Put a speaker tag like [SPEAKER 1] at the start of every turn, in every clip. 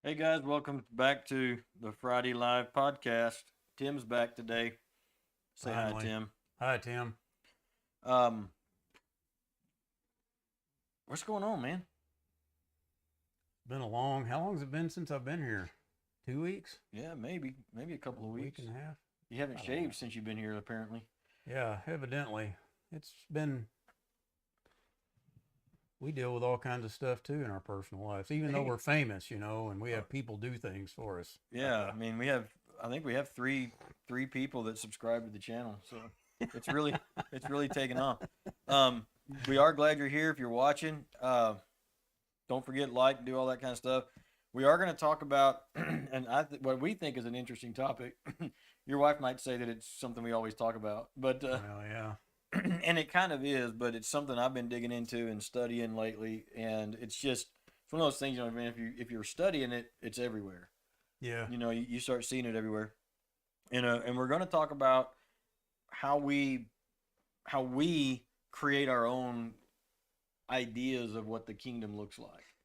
[SPEAKER 1] Hey guys, welcome back to the Friday Live podcast. Tim's back today. Say hi,
[SPEAKER 2] Finally.
[SPEAKER 1] Tim.
[SPEAKER 2] Hi, Tim.
[SPEAKER 1] Um, what's going on, man?
[SPEAKER 2] How long's it been since I've been here? 2 weeks?
[SPEAKER 1] Yeah, maybe a couple of
[SPEAKER 2] A week
[SPEAKER 1] weeks.
[SPEAKER 2] and a half?
[SPEAKER 1] You haven't
[SPEAKER 2] I don't know.
[SPEAKER 1] shaved since you've been here, apparently.
[SPEAKER 2] Yeah, evidently. It's been, we deal with all kinds of stuff too in our personal lives, even though we're famous, and we
[SPEAKER 1] Uh,
[SPEAKER 2] have people do things for us.
[SPEAKER 1] yeah, I mean, I think we have three people that subscribe to the channel, so it's really, it's really taken off. Um, we are glad you're here. If you're watching, don't forget like, do all that kind of stuff. We are going to talk about, and what we think is an interesting topic. Your wife might say that it's something we always talk about, but
[SPEAKER 2] Well, yeah.
[SPEAKER 1] and it kind of is, but it's something I've been digging into and studying lately, and it's one of those things. I mean, if you're studying it, it's everywhere.
[SPEAKER 2] Yeah.
[SPEAKER 1] You start seeing it everywhere, and we're going to talk about how we how we create our own ideas of what the kingdom looks like,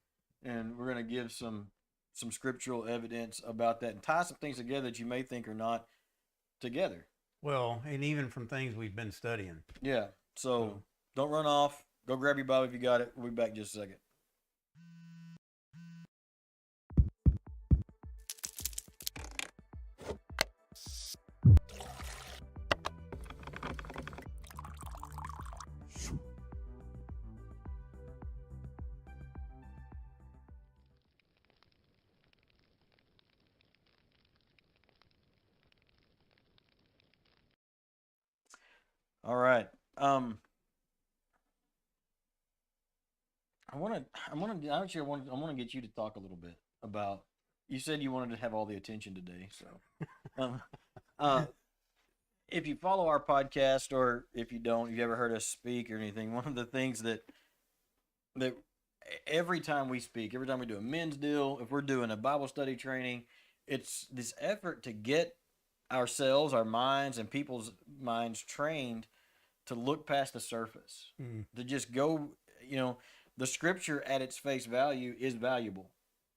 [SPEAKER 1] and we're going to give some scriptural evidence about that and tie some things together that you may think are not together.
[SPEAKER 2] Well, and even from things we've been studying.
[SPEAKER 1] Yeah. So
[SPEAKER 2] So,
[SPEAKER 1] don't run off. Go grab your Bible if you got it. We'll be back in just a second. All right. Um, I want to get you to talk a little bit about. You said you wanted to have all the attention today, so um, uh, if you follow our podcast or if you don't, if you ever heard us speak or anything, one of the things that every time we speak, every time we do a men's deal, if we're doing a Bible study training, it's this effort to get ourselves, our minds, and people's minds trained to look past the surface,
[SPEAKER 2] mm,
[SPEAKER 1] to just go, you know, the scripture at its face value is valuable.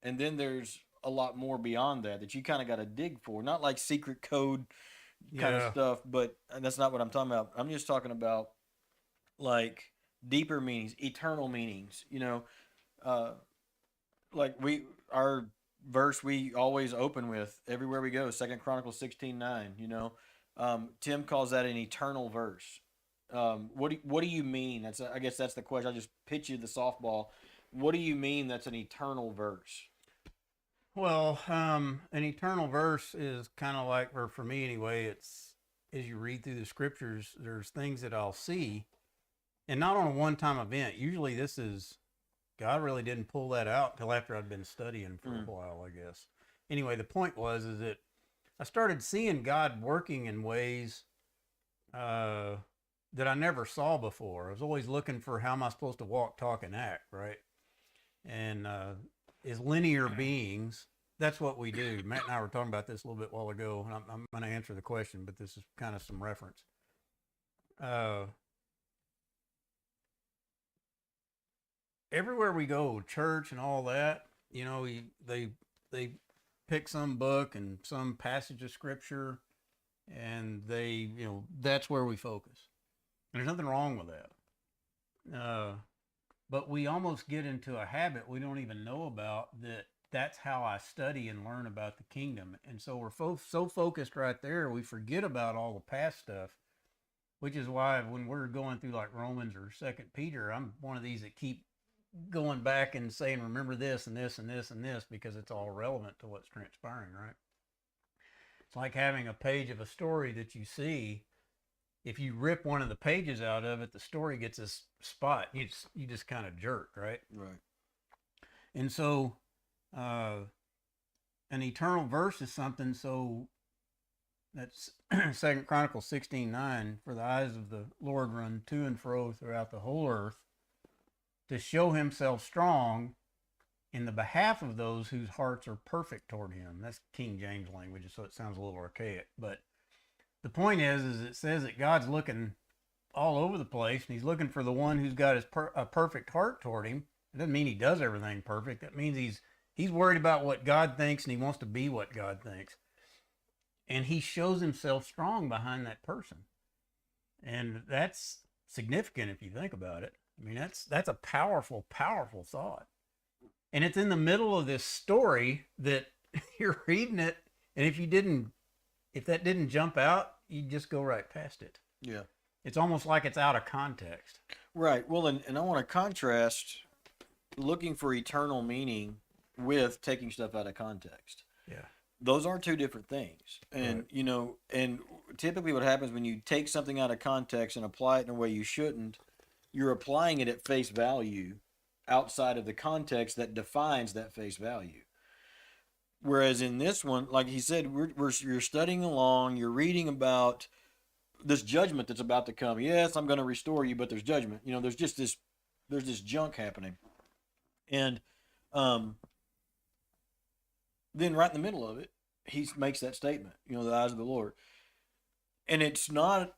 [SPEAKER 1] And then there's a lot more beyond that that you kind of got to dig for. Not like secret code kind of
[SPEAKER 2] yeah.
[SPEAKER 1] stuff, but that's not what I'm talking about. I'm just talking about like deeper meanings, eternal meanings, uh, like our verse we always open with everywhere we go, Second Chronicles 16:9. Tim calls that an eternal verse. What do you mean? I guess that's the question. I just pitch you the softball. What do you mean that's an eternal verse?
[SPEAKER 2] Well, an eternal verse is kind of like, or for me anyway, it's as you read through the scriptures, there's things that I'll see, and not on a one-time event. Usually, this is God really didn't pull that out till after I'd been studying for a
[SPEAKER 1] Mm,
[SPEAKER 2] while, I guess. Anyway, the point was is that I started seeing God working in ways uh, that I never saw before. I was always looking for how am I supposed to walk, talk, and act, right? And as linear beings, that's what we do. Matt and I were talking about this a little bit while ago, and I'm going to answer the question, but this is kind of some reference. Uh, Everywhere we go, church and all that, they pick some book and some passage of scripture, and that's where we focus. And there's nothing wrong with that. But we almost get into a habit we don't even know about that. That's how I study and learn about the kingdom. And so we're so focused right there, we forget about all the past stuff, which is why when we're going through like Romans or Second Peter, I'm one of these that keep going back and saying, remember this and this and this and this, because it's all relevant to what's transpiring, right? It's like having a page of a story that you see. If you rip one of the pages out of it, the story gets this spot. You just kind of jerk, right?
[SPEAKER 1] right.
[SPEAKER 2] And so, uh, an eternal verse is something. So that's Second Chronicles 16:9. For the eyes of the Lord run to and fro throughout the whole earth to show Himself strong in the behalf of those whose hearts are perfect toward Him. That's King James language, so it sounds a little archaic. But the point is it says that God's looking all over the place, and He's looking for the one who's got a perfect heart toward Him. It doesn't mean He does everything perfect. That means He's worried about what God thinks, and he wants to be what God thinks. And he shows himself strong behind that person. And that's significant if you think about it. I mean, that's a powerful, powerful thought. And it's in the middle of this story that you're reading it, and if that didn't jump out, you just go right past it.
[SPEAKER 1] Yeah.
[SPEAKER 2] It's almost like it's out of context.
[SPEAKER 1] Right. Well, and I want to contrast looking for eternal meaning with taking stuff out of context.
[SPEAKER 2] Yeah.
[SPEAKER 1] Those are two different things. And,
[SPEAKER 2] Right.
[SPEAKER 1] And typically what happens when you take something out of context and apply it in a way you shouldn't, you're applying it at face value outside of the context that defines that face value. Whereas in this one, like he said, you're studying along, you're reading about this judgment that's about to come. Yes, I'm going to restore you, but there's judgment. There's just there's this junk happening. And then right in the middle of it, he makes that statement, the eyes of the Lord. And it's not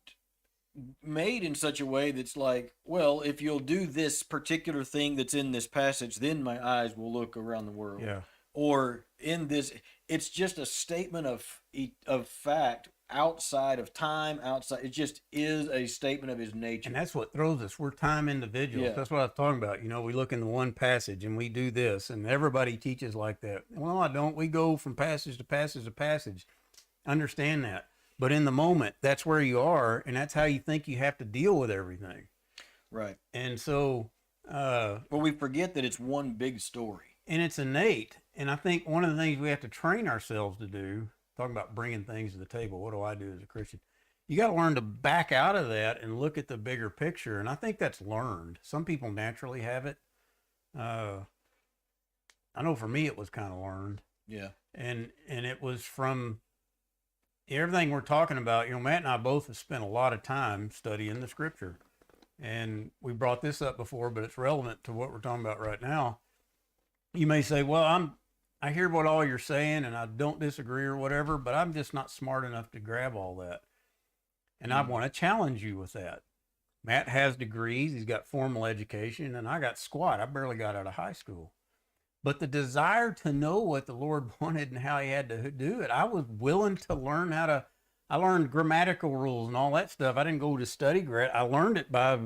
[SPEAKER 1] made in such a way that's like, well, if you'll do this particular thing that's in this passage, then my eyes will look around the world.
[SPEAKER 2] Yeah.
[SPEAKER 1] Or in this, it's just a statement of fact outside of time, outside. It just is a statement of his nature.
[SPEAKER 2] And that's what throws us. We're time individuals.
[SPEAKER 1] Yeah.
[SPEAKER 2] That's what I was talking about. We look into one passage and we do this, and everybody teaches like that. Well, I don't. We go from passage to passage to passage. Understand that. But in the moment, that's where you are, and that's how you think you have to deal with everything.
[SPEAKER 1] Right.
[SPEAKER 2] And so...
[SPEAKER 1] well, we forget that it's one big story.
[SPEAKER 2] And it's innate. And I think one of the things we have to train ourselves to do, talking about bringing things to the table, what do I do as a Christian? You got to learn to back out of that and look at the bigger picture. And I think that's learned. Some people naturally have it. I know for me, it was kind of learned.
[SPEAKER 1] Yeah.
[SPEAKER 2] And it was from everything we're talking about. Matt and I both have spent a lot of time studying the scripture. And we brought this up before, but it's relevant to what we're talking about right now. You may say, well, I hear what all you're saying and I don't disagree or whatever, but I'm just not smart enough to grab all that. And I want to challenge you with that. Matt has degrees. He's got formal education, and I got squat. I barely got out of high school. But the desire to know what the Lord wanted and how he had to do it, I was willing to learn I learned grammatical rules and all that stuff. I didn't go to study grad. I learned it by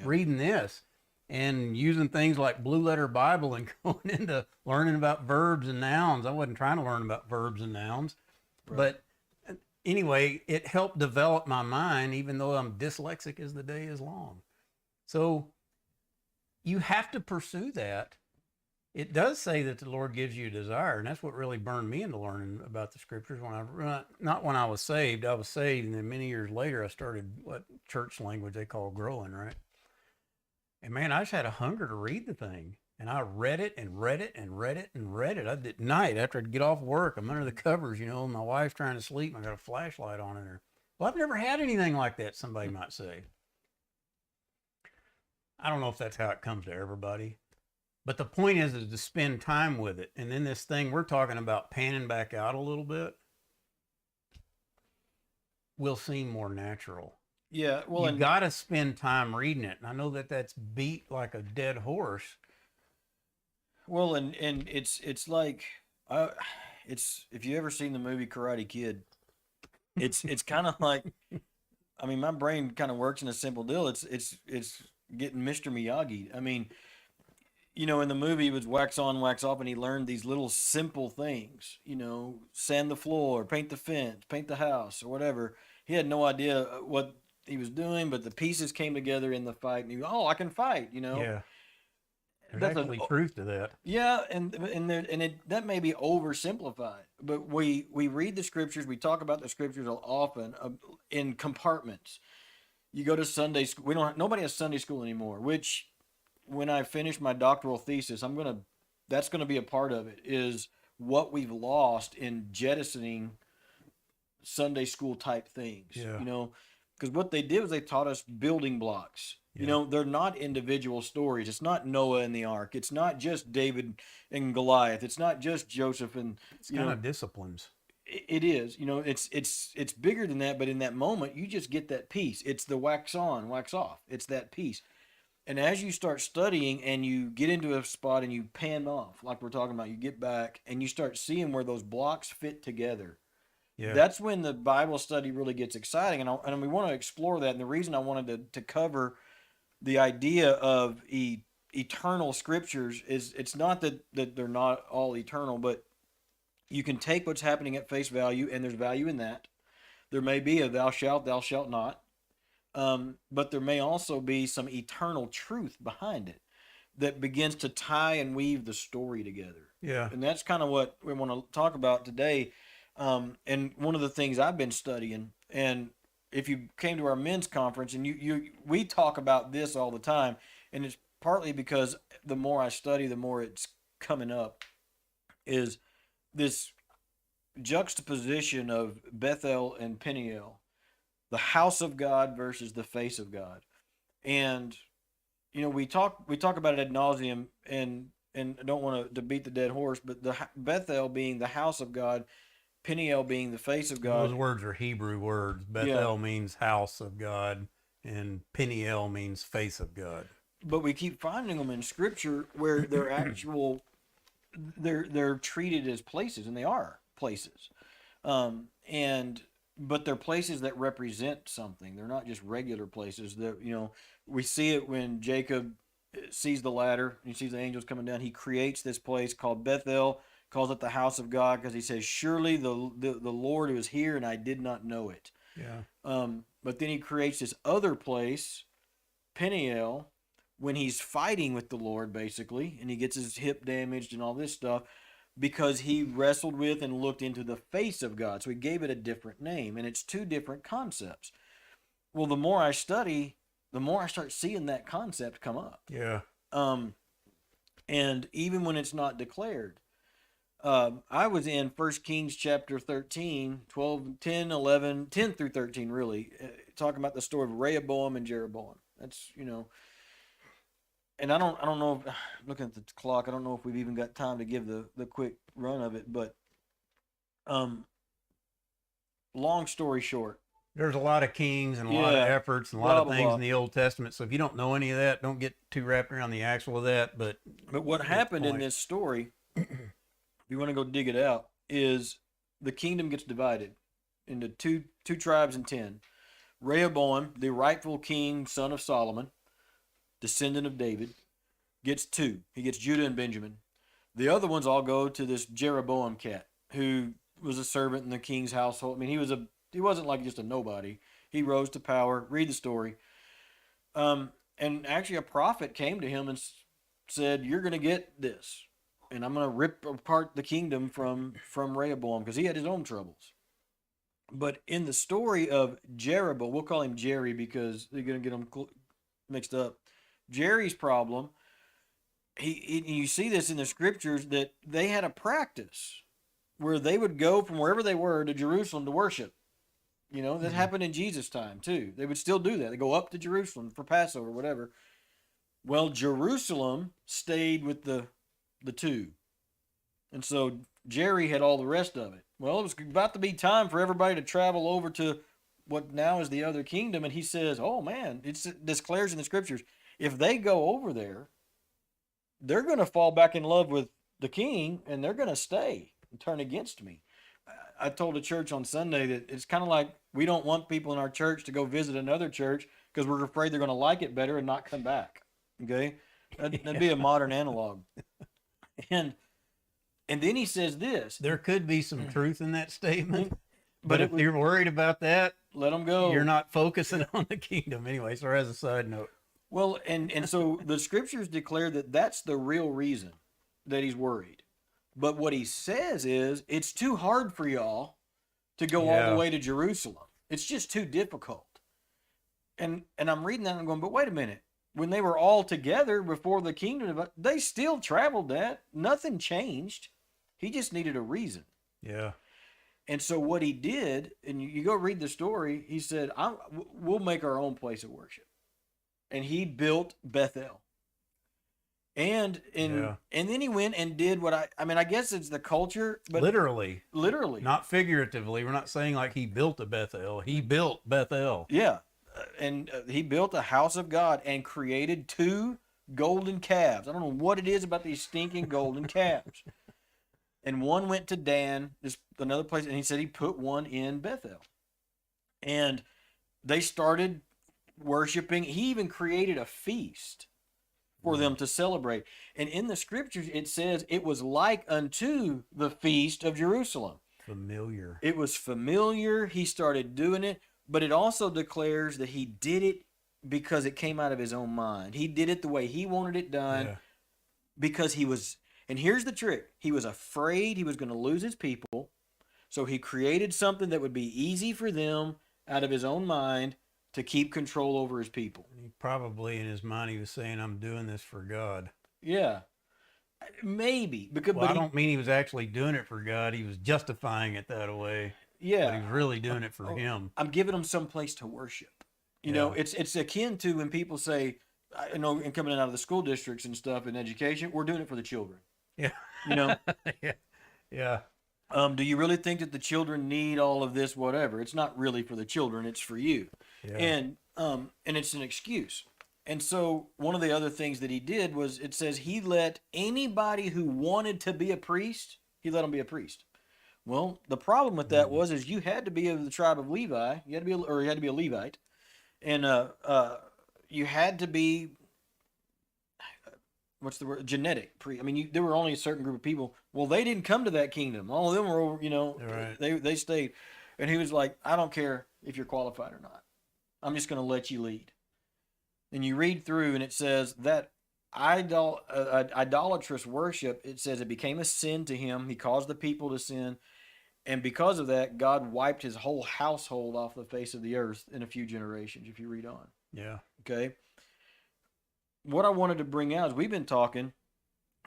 [SPEAKER 2] reading this. And using things like Blue Letter Bible and going into learning about verbs and nouns. I wasn't trying to learn about verbs and nouns. Right. But anyway, it helped develop my mind, even though I'm dyslexic as the day is long. So you have to pursue that. It does say that the Lord gives you a desire, and that's what really burned me into learning about the scriptures. Not when I was saved, and then many years later I started what church language they call growing, right? And man, I just had a hunger to read the thing. And I read it and read it and read it and read it. At night, after I'd get off work, I'm under the covers, my wife's trying to sleep, and I got a flashlight on in her. Well, I've never had anything like that, somebody might say. I don't know if that's how it comes to everybody. But the point is to spend time with it. And then this thing we're talking about panning back out a little bit will seem more natural.
[SPEAKER 1] Yeah, well,
[SPEAKER 2] you got to spend time reading it. And I know that that's beat like a dead horse.
[SPEAKER 1] Well, and it's like it's if you ever seen the movie Karate Kid, it's kind of like, I mean, my brain kind of works in a simple deal. It's getting Mr. Miyagi. I mean, in the movie it was wax on, wax off, and he learned these little simple things. Sand the floor, paint the fence, paint the house, or whatever. He had no idea what he was doing, but the pieces came together in the fight, and I can fight,
[SPEAKER 2] Yeah. There's
[SPEAKER 1] That's
[SPEAKER 2] actually truth to that.
[SPEAKER 1] Yeah, that may be oversimplified, but we read the scriptures, we talk about the scriptures often in compartments. You go to Sunday school. Nobody has Sunday school anymore, which when I finish my doctoral thesis, that's gonna be a part of it, is what we've lost in jettisoning Sunday school type things.
[SPEAKER 2] Yeah.
[SPEAKER 1] Because what they did was they taught us building blocks.
[SPEAKER 2] Yeah.
[SPEAKER 1] They're not individual stories. It's not Noah and the ark. It's not just David and Goliath. It's not just Joseph and
[SPEAKER 2] it's kind of disciplines.
[SPEAKER 1] It is. It's bigger than that. But in that moment, you just get that piece. It's the wax on, wax off. It's that piece. And as you start studying and you get into a spot and you pan off, like we're talking about, you get back and you start seeing where those blocks fit together.
[SPEAKER 2] Yeah.
[SPEAKER 1] That's when the Bible study really gets exciting. And we want to explore that. And the reason I wanted to cover the idea of eternal scriptures is it's not that they're not all eternal, but you can take what's happening at face value, and there's value in that. There may be a thou shalt not. But there may also be some eternal truth behind it that begins to tie and weave the story together.
[SPEAKER 2] Yeah.
[SPEAKER 1] And that's kind of what we want to talk about today. And one of the things I've been studying, and if you came to our men's conference, and we talk about this all the time, and it's partly because the more I study, the more it's coming up, is this juxtaposition of Bethel and Peniel, the house of God versus the face of God. And we talk about it ad nauseum, and I don't want to beat the dead horse, but the Bethel being the house of God, Peniel being the face of God.
[SPEAKER 2] Those words are Hebrew words. Bethel means house of God, and Peniel means face of God.
[SPEAKER 1] But we keep finding them in Scripture where they're actual, they're treated as places, and they are places, but they're places that represent something. They're not just regular places. That we see it when Jacob sees the ladder, he sees the angels coming down. He creates this place called Bethel, calls it the house of God, because he says, "Surely the Lord is here, and I did not know it."
[SPEAKER 2] Yeah.
[SPEAKER 1] But then he creates this other place, Peniel, when he's fighting with the Lord, basically, and he gets his hip damaged and all this stuff, because he wrestled with and looked into the face of God. So he gave it a different name, and it's two different concepts. Well, the more I study, the more I start seeing that concept come up.
[SPEAKER 2] Yeah.
[SPEAKER 1] And even when it's not declared. I was in 1 Kings chapter 13, 12, 10, 11, 10 through 13, really, talking about the story of Rehoboam and Jeroboam. That's, and I don't know, looking at the clock, I don't know if we've even got time to give the quick run of it, but long story short.
[SPEAKER 2] There's a lot of kings and a lot of efforts and a lot of things in the Old Testament. So if you don't know any of that, don't get too wrapped around the actual of that. But
[SPEAKER 1] what happened in this story, if you want to go dig it out, is the kingdom gets divided into two tribes and 10. Rehoboam, the rightful king, son of Solomon, descendant of David, gets 2. He gets Judah and Benjamin. The other ones all go to this Jeroboam cat, who was a servant in the king's household. I mean, he wasn't like just a nobody. He rose to power. Read the story. And actually a prophet came to him and said, "You're going to get this, and I'm going to rip apart the kingdom from Rehoboam," because he had his own troubles. But in the story of Jeroboam, we'll call him Jerry because they're going to get him mixed up. Jerry's problem, you see this in the scriptures, that they had a practice where they would go from wherever they were to Jerusalem to worship. That happened in Jesus' time too. They would still do that. They go up to Jerusalem for Passover, whatever. Well, Jerusalem stayed with the 2. And so Jerry had all the rest of it. Well, it was about to be time for everybody to travel over to what now is the other kingdom. And he says, "Oh man," it declares in the scriptures, if they go over there, they're going to fall back in love with the king, and they're going to stay and turn against me. I told the church on Sunday that it's kind of like we don't want people in our church to go visit another church because we're afraid they're going to like it better and not come back. Okay? That'd be a modern analog. And then he says this.
[SPEAKER 2] There could be some truth in that statement. But if you're worried about that,
[SPEAKER 1] let them go.
[SPEAKER 2] You're not focusing on the kingdom anyway. So as a side note.
[SPEAKER 1] Well, and so the scriptures declare that that's the real reason that he's worried. But what he says is, it's too hard for y'all to go all the way to Jerusalem. It's just too difficult. And I'm reading that and I'm going, but wait a minute. When they were all together before the kingdom, they still traveled that. Nothing changed. He just needed a reason.
[SPEAKER 2] Yeah.
[SPEAKER 1] And so what he did, and you go read the story, he said, we'll make our own place of worship. And he built Bethel. And then he went and did what I guess it's the culture, but
[SPEAKER 2] literally,
[SPEAKER 1] not
[SPEAKER 2] figuratively. We're not saying like he built a Bethel. He built Bethel.
[SPEAKER 1] Yeah. he built a house of God and created 2 golden calves. I don't know what it is about these stinking golden calves. And one went to Dan, this another place, and he said he put one in Bethel. And they started worshiping. He even created a feast for them to celebrate. And in the scriptures, it says it was like unto the feast of Jerusalem.
[SPEAKER 2] Familiar.
[SPEAKER 1] It was familiar. He started doing it, but it also declares that he did it because it came out of his own mind. He did it the way he wanted it done because he was, and here's the trick, he was afraid he was going to lose his people. So he created something that would be easy for them out of his own mind to keep control over his people.
[SPEAKER 2] He probably in his mind he was saying, "I'm doing this for God."
[SPEAKER 1] Yeah, maybe because
[SPEAKER 2] I don't mean he was actually doing it for God. He was justifying it that way.
[SPEAKER 1] Yeah,
[SPEAKER 2] but he was really doing it for him.
[SPEAKER 1] I'm giving them some place to worship. You know, it's akin to when people say, I know, and coming out of the school districts and stuff in education, we're doing it for the children.
[SPEAKER 2] Yeah,
[SPEAKER 1] you know.
[SPEAKER 2] Yeah.
[SPEAKER 1] Do you really think that the children need all of this? Whatever. It's not really for the children. It's for you.
[SPEAKER 2] Yeah.
[SPEAKER 1] And it's an excuse. And so one of the other things that he did was, it says he let anybody who wanted to be a priest, he let them be a priest. Well, the problem with that is you had to be of the tribe of Levi. You had to be a Levite, and you had to be, what's the word? Genetic. I mean, there were only a certain group of people. Well, they didn't come to that kingdom. All of them were over.
[SPEAKER 2] Right.
[SPEAKER 1] They stayed, and he was like, I don't care if you're qualified or not. I'm just going to let you lead. And you read through, and it says that idolatrous worship, it says it became a sin to him. He caused the people to sin. And because of that, God wiped his whole household off the face of the earth in a few generations, if you read on.
[SPEAKER 2] Yeah.
[SPEAKER 1] Okay. What I wanted to bring out is, we've been talking,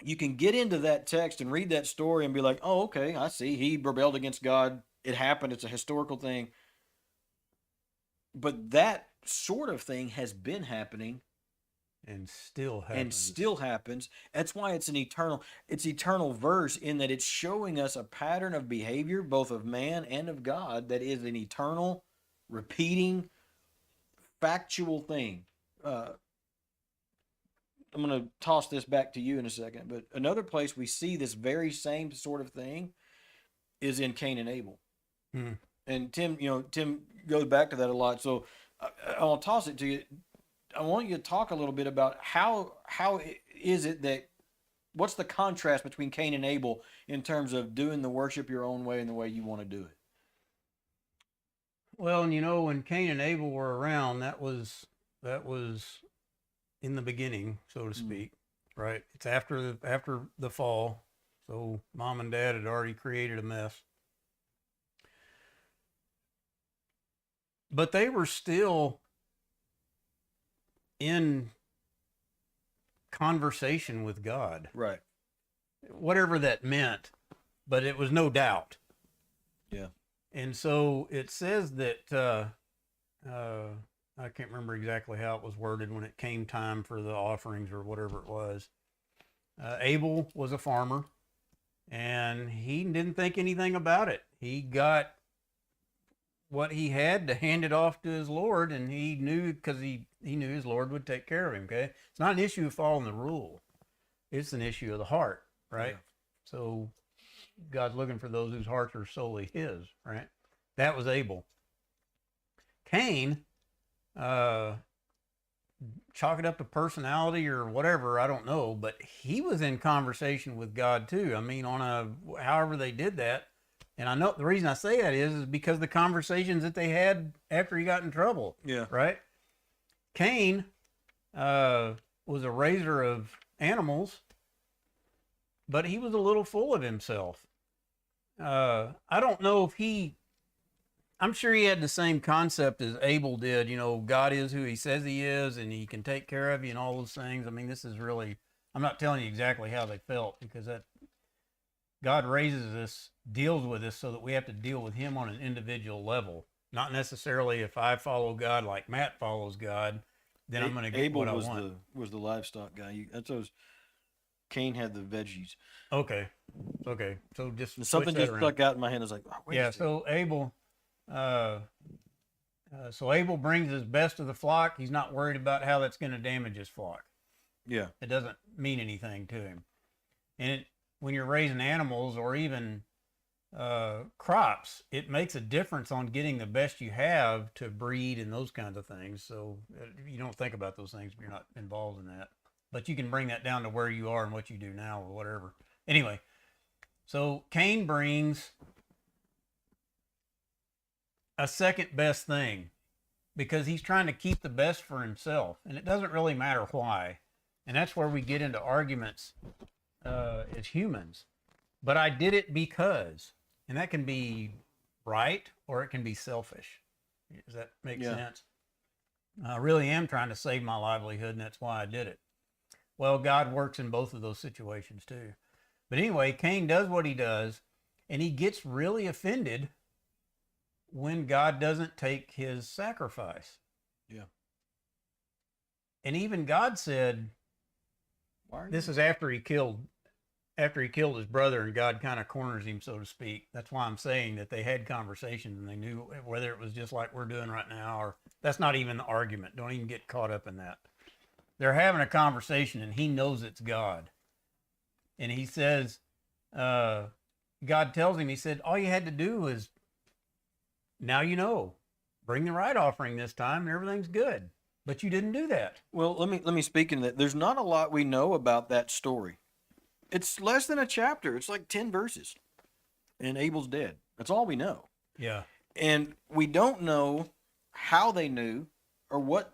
[SPEAKER 1] you can get into that text and read that story and be like, oh, okay, I see. He rebelled against God. It happened. It's a historical thing. But that sort of thing has been happening
[SPEAKER 2] and still happens.
[SPEAKER 1] That's why it's eternal verse, in that it's showing us a pattern of behavior, both of man and of God, that is an eternal, repeating, factual thing. I'm going to toss this back to you in a second, but another place we see this very same sort of thing is in Cain and Abel. And Tim goes back to that a lot. So I'll toss it to you. I want you to talk a little bit about how is it that, what's the contrast between Cain and Abel in terms of doing the worship your own way and the way you want to do it?
[SPEAKER 2] Well, and when Cain and Abel were around, that was in the beginning, so to speak, right? It's after the fall, so mom and dad had already created a mess. But they were still in conversation with God.
[SPEAKER 1] Right.
[SPEAKER 2] Whatever that meant, but it was no doubt.
[SPEAKER 1] Yeah.
[SPEAKER 2] And so it says that, I can't remember exactly how it was worded when it came time for the offerings or whatever it was. Abel was a farmer, and he didn't think anything about it. He got what he had to hand it off to his Lord, and he knew, because he knew his Lord would take care of him. Okay, it's not an issue of following the rule; it's an issue of the heart, right? Yeah. So God's looking for those whose hearts are solely His, right? That was Abel. Cain, chalk it up to personality or whatever, I don't know, but he was in conversation with God too. I mean, however they did that. And I know the reason I say that is because the conversations that they had after he got in trouble. Yeah. Right? Cain was a raiser of animals, but he was a little full of himself. I don't know if I'm sure he had the same concept as Abel did. God is who he says he is, and he can take care of you and all those things. I mean, this is really, I'm not telling you exactly how they felt, because God raises us, deals with us, so that we have to deal with him on an individual level. Not necessarily if I follow God like Matt follows God, then I'm going to get
[SPEAKER 1] Abel
[SPEAKER 2] what I want.
[SPEAKER 1] Abel was the livestock guy. Cain had the veggies.
[SPEAKER 2] Okay. So just
[SPEAKER 1] something just stuck out in my head. I was like, oh, wait a second.
[SPEAKER 2] So Abel, So Abel brings his best of the flock. He's not worried about how that's going to damage his flock.
[SPEAKER 1] Yeah.
[SPEAKER 2] It doesn't mean anything to him. And when you're raising animals or even crops, it makes a difference on getting the best you have to breed and those kinds of things. So you don't think about those things if you're not involved in that. But you can bring that down to where you are and what you do now or whatever. Anyway, so Cain brings a second best thing because he's trying to keep the best for himself. And it doesn't really matter why. And that's where we get into arguments as humans. But I did it because, and that can be right or it can be selfish. Does that make sense? I really am trying to save my livelihood, and that's why I did it. Well, God works in both of those situations too. But anyway, Cain does what he does, and he gets really offended when God doesn't take his sacrifice.
[SPEAKER 1] Yeah.
[SPEAKER 2] And even God said, this is after he killed his brother, and God kind of corners him, so to speak. That's why I'm saying that they had conversations and they knew whether it was just like we're doing right now, or that's not even the argument. Don't even get caught up in that. They're having a conversation and he knows it's God. And he says, God tells him, he said, all you had to do was, now you know, bring the right offering this time and everything's good. But you didn't do that.
[SPEAKER 1] Well, let me speak into that. There's not a lot we know about that story. It's less than a chapter. It's like 10 verses. And Abel's dead. That's all we know.
[SPEAKER 2] Yeah.
[SPEAKER 1] And we don't know how they knew or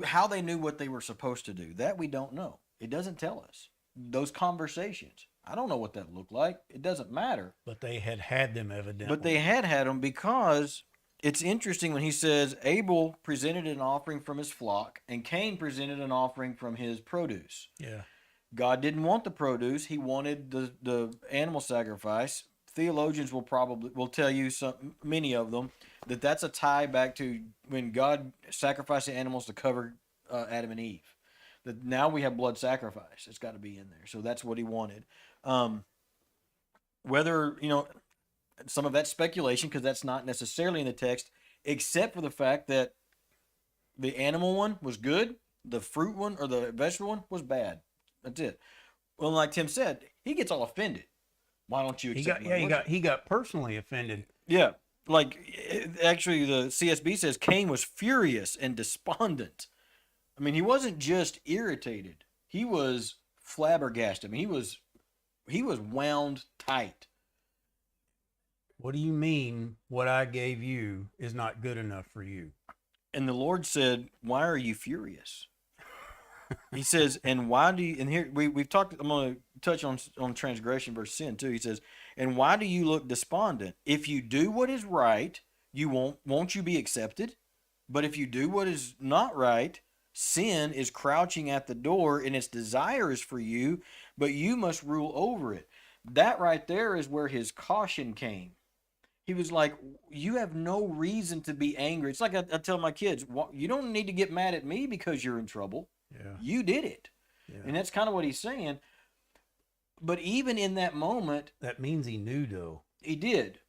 [SPEAKER 1] how they knew what they were supposed to do. That we don't know. It doesn't tell us. Those conversations. I don't know what that looked like. It doesn't matter.
[SPEAKER 2] But they had them evidently.
[SPEAKER 1] But they had them because it's interesting when he says Abel presented an offering from his flock and Cain presented an offering from his produce.
[SPEAKER 2] Yeah.
[SPEAKER 1] God didn't want the produce. He wanted the animal sacrifice. Theologians will tell you, many of them, that's a tie back to when God sacrificed the animals to cover Adam and Eve. That now we have blood sacrifice. It's got to be in there. So that's what he wanted. Whether, some of that's speculation because that's not necessarily in the text, except for the fact that the animal one was good, the fruit one or the vegetable one was bad. That's it. Well, like Tim said, he gets all offended. Why don't you accept
[SPEAKER 2] he got personally offended.
[SPEAKER 1] Yeah. Actually, the CSB says Cain was furious and despondent. I mean, he wasn't just irritated. He was flabbergasted. I mean, he was wound tight.
[SPEAKER 2] What do you mean what I gave you is not good enough for you?
[SPEAKER 1] And the Lord said, why are you furious? He says, and why do you, and here we've talked, I'm going to touch on transgression versus sin too. He says, and why do you look despondent? If you do what is right, won't you be accepted? But if you do what is not right, sin is crouching at the door and its desire is for you, but you must rule over it. That right there is where his caution came. He was like, you have no reason to be angry. It's like I tell my kids, you don't need to get mad at me because you're in trouble.
[SPEAKER 2] Yeah.
[SPEAKER 1] You did it.
[SPEAKER 2] Yeah.
[SPEAKER 1] And that's kind of what he's saying. But even in that moment...
[SPEAKER 2] That means he knew, though.
[SPEAKER 1] He did.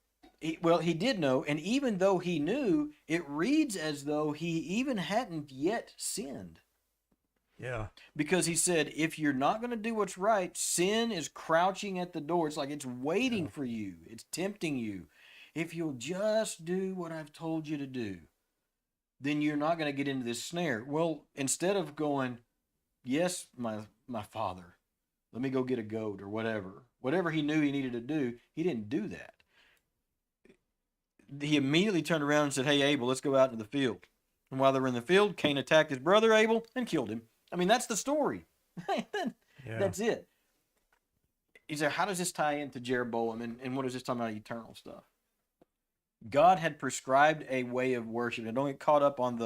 [SPEAKER 1] He did know. And even though he knew, it reads as though he even hadn't yet sinned.
[SPEAKER 2] Yeah.
[SPEAKER 1] Because he said, if you're not going to do what's right, sin is crouching at the door. It's like it's waiting for you. It's tempting you. If you'll just do what I've told you to do, then you're not going to get into this snare. Well, instead of going, yes, my father, let me go get a goat or whatever he knew he needed to do, he didn't do that. He immediately turned around and said, hey, Abel, let's go out into the field. And while they were in the field, Cain attacked his brother Abel and killed him. I mean, that's the story. That's it. He said, how does this tie into Jeroboam and what is this talking about eternal stuff? God had prescribed a way of worship. And don't get caught up on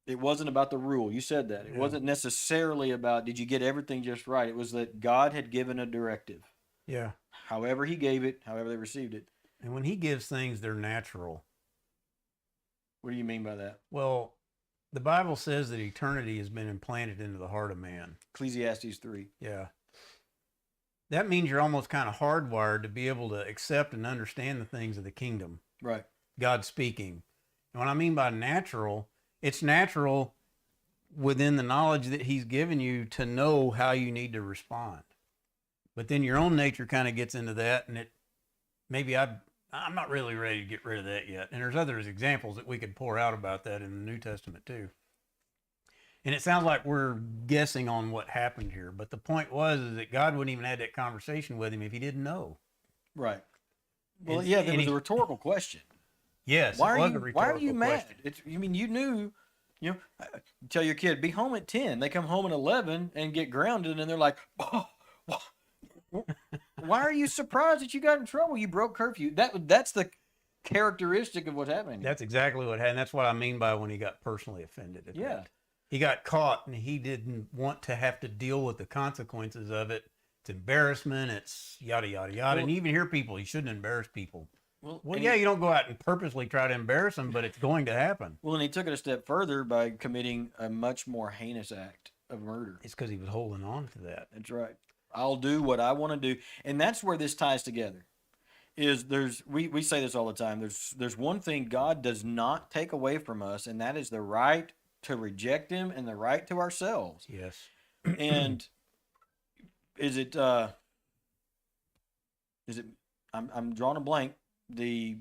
[SPEAKER 1] it wasn't about the rule. You said that. It wasn't necessarily about, did you get everything just right? It was that God had given a directive.
[SPEAKER 2] Yeah.
[SPEAKER 1] However he gave it, however they received it.
[SPEAKER 2] And when he gives things, they're natural.
[SPEAKER 1] What do you mean by that?
[SPEAKER 2] Well, the Bible says that eternity has been implanted into the heart of man.
[SPEAKER 1] Ecclesiastes 3.
[SPEAKER 2] Yeah. That means you're almost kind of hardwired to be able to accept and understand the things of the kingdom.
[SPEAKER 1] Right.
[SPEAKER 2] God speaking. And what I mean by natural, it's natural within the knowledge that he's given you to know how you need to respond. But then your own nature kind of gets into that, and I'm not really ready to get rid of that yet. And there's other examples that we could pour out about that in the New Testament too. And it sounds like we're guessing on what happened here, but the point is that God wouldn't even have that conversation with him if he didn't know.
[SPEAKER 1] Right. Well, yeah, there was a rhetorical question.
[SPEAKER 2] Yes.
[SPEAKER 1] Why are you mad? You knew, you tell your kid, be home at 10. They come home at 11 and get grounded, and they're like, oh, why are you surprised that you got in trouble? You broke curfew. That's the characteristic of what's happening.
[SPEAKER 2] That's exactly what happened. That's what I mean by when he got personally offended. He got caught, and he didn't want to have to deal with the consequences of it. It's embarrassment. It's yada, yada, yada. And you even hear people, you shouldn't embarrass people. Well, yeah, you don't go out and purposely try to embarrass them, but it's going to happen.
[SPEAKER 1] Well, and he took it a step further by committing a much more heinous act of murder.
[SPEAKER 2] It's because he was holding on to that.
[SPEAKER 1] That's right. I'll do what I want to do. And that's where this ties together. We say this all the time. There's one thing God does not take away from us, and that is the right to reject him and the right to ourselves.
[SPEAKER 2] Yes.
[SPEAKER 1] And I'm drawing a blank. The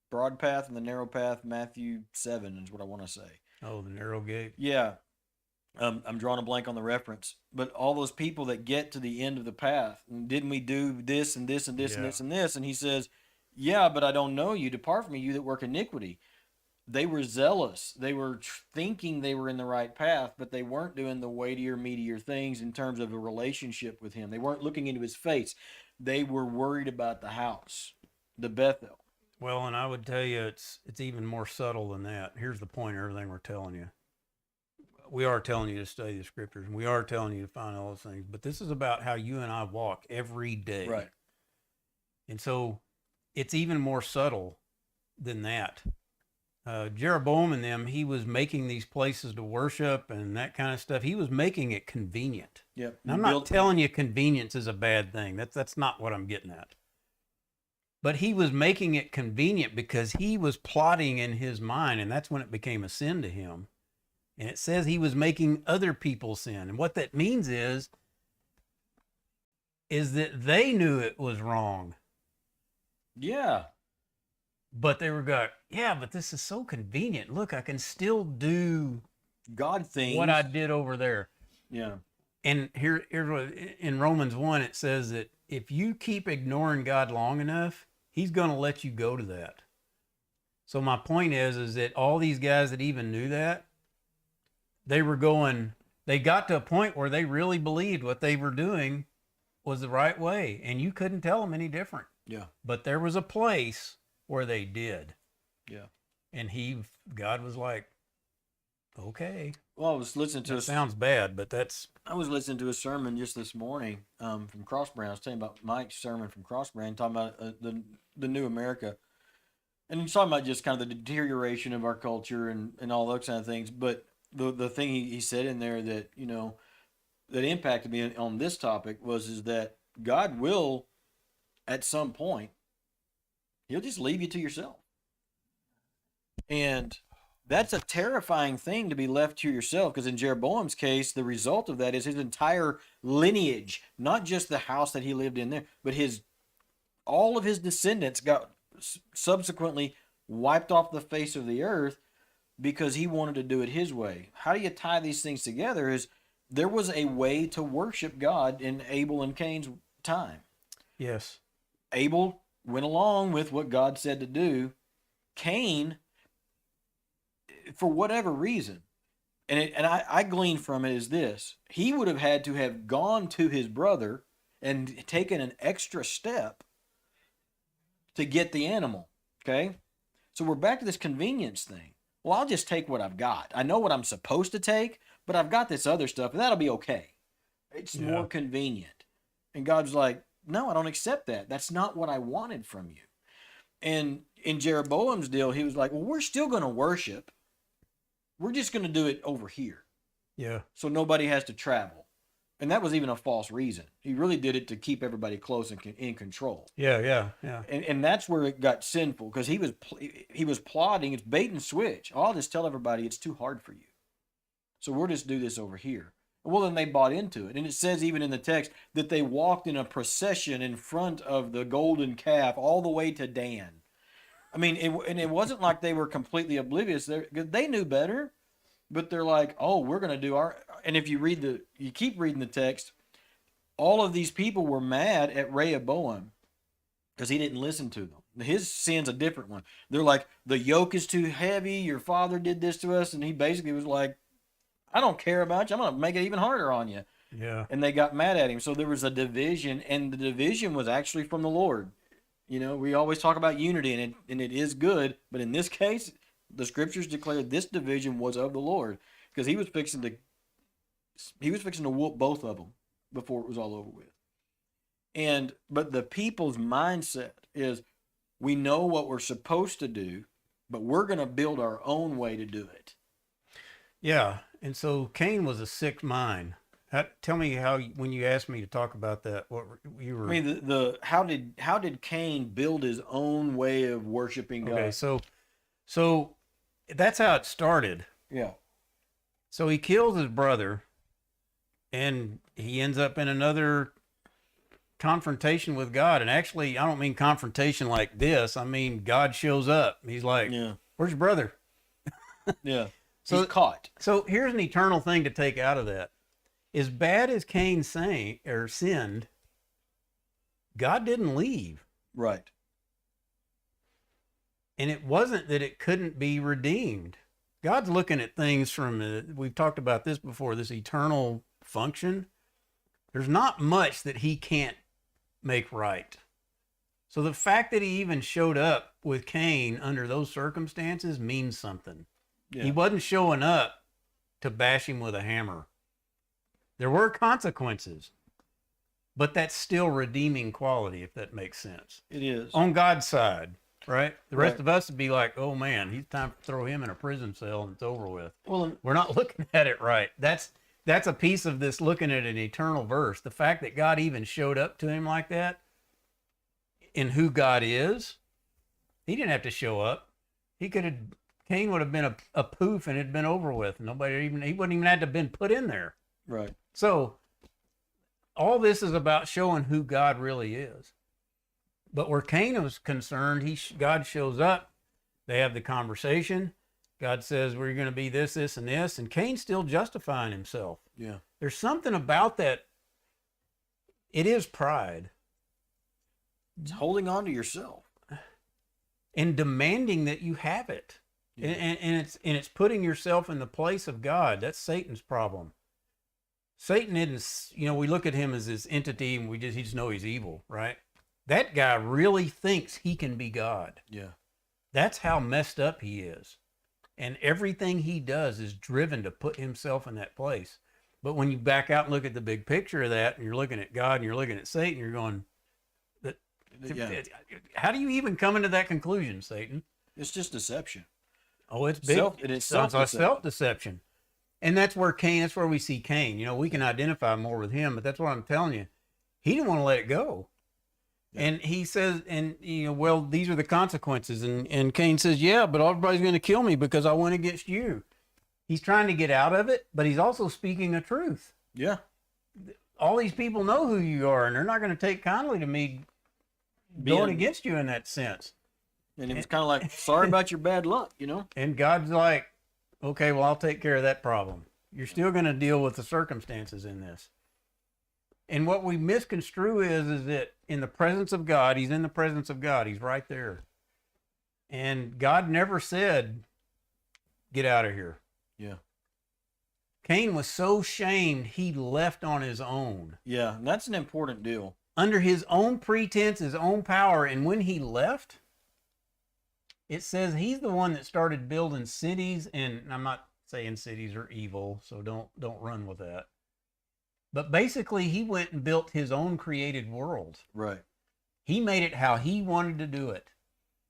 [SPEAKER 1] broad path and the narrow path, Matthew 7 is what I want to say.
[SPEAKER 2] Oh, the narrow gate.
[SPEAKER 1] Yeah. I'm drawing a blank on the reference, but all those people that get to the end of the path, didn't we do this and this and this and this and this? And he says, yeah, but I don't know you. Depart from me, you that work iniquity. They were zealous. They were thinking they were in the right path, but they weren't doing the weightier, meatier things in terms of a relationship with him. They weren't looking into his face. They were worried about the house, the Bethel.
[SPEAKER 2] Well, and I would tell you it's even more subtle than that. Here's the point of everything we're telling you. We are telling you to study the scriptures, and we are telling you to find all those things, but this is about how you and I walk every day.
[SPEAKER 1] Right.
[SPEAKER 2] And so it's even more subtle than that. Jeroboam and them, he was making these places to worship and that kind of stuff. He was making it convenient.
[SPEAKER 1] Yep.
[SPEAKER 2] Now, I'm not telling you convenience is a bad thing. That's not what I'm getting at. But he was making it convenient because he was plotting in his mind, and that's when it became a sin to him. And it says he was making other people sin. And what that means is that they knew it was wrong.
[SPEAKER 1] Yeah.
[SPEAKER 2] But they were going, yeah, but this is so convenient. Look, I can still do
[SPEAKER 1] God things.
[SPEAKER 2] What I did over there.
[SPEAKER 1] Yeah.
[SPEAKER 2] And here's what, in Romans 1, it says that if you keep ignoring God long enough, he's going to let you go to that. So my point is that all these guys that even knew that, they got to a point where they really believed what they were doing was the right way. And you couldn't tell them any different.
[SPEAKER 1] Yeah.
[SPEAKER 2] But there was a place where they did.
[SPEAKER 1] Yeah.
[SPEAKER 2] And God was like, okay.
[SPEAKER 1] Well, I was listening to
[SPEAKER 2] sounds bad, but
[SPEAKER 1] I was listening to a sermon just this morning from Cross Brand. I was telling you about Mike's sermon from Cross Brand, talking about the new America. And he's talking about just kind of the deterioration of our culture and all those kind of things. But the thing he said in there that, that impacted me on this topic is that God will, at some point, he'll just leave you to yourself. And that's a terrifying thing, to be left to yourself, because in Jeroboam's case, the result of that is his entire lineage, not just the house that he lived in there, but all of his descendants got subsequently wiped off the face of the earth because he wanted to do it his way. How do you tie these things together? Is there was a way to worship God in Abel and Cain's time. Yes. Abel went along with what God said to do. Cain, for whatever reason, and I glean from it is this: he would have had to have gone to his brother and taken an extra step to get the animal. Okay? So we're back to this convenience thing. Well, I'll just take what I've got. I know what I'm supposed to take, but I've got this other stuff, and that'll be okay. It's more convenient. And God's like, no, I don't accept that. That's not what I wanted from you. And in Jeroboam's deal, he was like, well, we're still going to worship. We're just going to do it over here. Yeah. So nobody has to travel. And that was even a false reason. He really did it to keep everybody close and in control.
[SPEAKER 2] Yeah.
[SPEAKER 1] And that's where it got sinful, because he was plotting. It's bait and switch. I'll just tell everybody it's too hard for you, so we'll just do this over here. Well, then they bought into it. And it says even in the text that they walked in a procession in front of the golden calf all the way to Dan. I mean, it wasn't like they were completely oblivious. They knew better, but they're like, oh, we're going to do our... And if you keep reading the text, all of these people were mad at Rehoboam because he didn't listen to them. His sin's a different one. They're like, the yoke is too heavy. Your father did this to us. And he basically was like, I don't care about you. I'm going to make it even harder on you.
[SPEAKER 2] Yeah.
[SPEAKER 1] And they got mad at him. So there was a division, and the division was actually from the Lord. We always talk about unity, and it is good. But in this case, the scriptures declare this division was of the Lord, because he was fixing to whoop both of them before it was all over with. But the people's mindset is, we know what we're supposed to do, but we're going to build our own way to do it.
[SPEAKER 2] Yeah. And so Cain was a sick mind. Tell me how, when you asked me to talk about that, what you were...
[SPEAKER 1] I mean, how did Cain build his own way of worshiping God?
[SPEAKER 2] Okay, so that's how it started.
[SPEAKER 1] Yeah.
[SPEAKER 2] So he kills his brother, and he ends up in another confrontation with God. And actually, I don't mean confrontation like this. I mean, God shows up. He's like,
[SPEAKER 1] yeah,
[SPEAKER 2] where's your brother?
[SPEAKER 1] Yeah.
[SPEAKER 2] So
[SPEAKER 1] he's caught.
[SPEAKER 2] So here's an eternal thing to take out of that. As bad as Cain sinned, God didn't leave.
[SPEAKER 1] Right.
[SPEAKER 2] And it wasn't that it couldn't be redeemed. God's looking at things from, we've talked about this before, this eternal function. There's not much that he can't make right. So the fact that he even showed up with Cain under those circumstances means something.
[SPEAKER 1] Yeah.
[SPEAKER 2] He wasn't showing up to bash him with a hammer. There were consequences, but that's still redeeming quality, if that makes sense.
[SPEAKER 1] It is.
[SPEAKER 2] On God's side, right? The rest
[SPEAKER 1] Right.
[SPEAKER 2] of us would be like, oh man, he's time to throw him in a prison cell and it's over with.
[SPEAKER 1] Well,
[SPEAKER 2] We're not looking at it right. That's a piece of this looking at an eternal verse. The fact that God even showed up to him like that in who God is, he didn't have to show up. Cain would have been a poof and it'd been over with. He wouldn't even have to have been put in there.
[SPEAKER 1] right.
[SPEAKER 2] So all this is about showing who God really is. But where Cain was concerned, God shows up. They have the conversation. God says, we're going to be this, this, and this. And Cain's still justifying himself.
[SPEAKER 1] Yeah.
[SPEAKER 2] There's something about that. It is pride.
[SPEAKER 1] It's holding on to yourself
[SPEAKER 2] And demanding that you have it.
[SPEAKER 1] Yeah.
[SPEAKER 2] And it's putting yourself in the place of God. That's Satan's problem. Satan isn't, we look at him as this entity and he just know he's evil, right? That guy really thinks he can be God.
[SPEAKER 1] Yeah.
[SPEAKER 2] That's how messed up he is. And everything he does is driven to put himself in that place. But when you back out and look at the big picture of that, and you're looking at God and you're looking at Satan, you're going,
[SPEAKER 1] Yeah.
[SPEAKER 2] how do you even come into that conclusion, Satan?
[SPEAKER 1] It's just deception.
[SPEAKER 2] Oh, it's big.
[SPEAKER 1] It's
[SPEAKER 2] self-deception. And that's where we see Cain. We can identify more with him, but that's what I'm telling you. He didn't want to let it go.
[SPEAKER 1] Yeah.
[SPEAKER 2] And he says, well, these are the consequences. And Cain says, yeah, but everybody's going to kill me because I went against you. He's trying to get out of it, but he's also speaking a truth.
[SPEAKER 1] Yeah.
[SPEAKER 2] All these people know who you are, and they're not going to take kindly to me going against you in that sense.
[SPEAKER 1] And it was kind of like, sorry about your bad luck,
[SPEAKER 2] And God's like, okay, well, I'll take care of that problem. You're still going to deal with the circumstances in this. And what we misconstrue is that in the presence of God, he's in the presence of God. He's right there. And God never said, get out of here.
[SPEAKER 1] Yeah.
[SPEAKER 2] Cain was so shamed, he left on his own.
[SPEAKER 1] Yeah, and that's an important deal.
[SPEAKER 2] Under his own pretense, his own power. And when he left, it says he's the one that started building cities. And I'm not saying cities are evil, so don't run with that. But basically, he went and built his own created world.
[SPEAKER 1] Right.
[SPEAKER 2] He made it how he wanted to do it,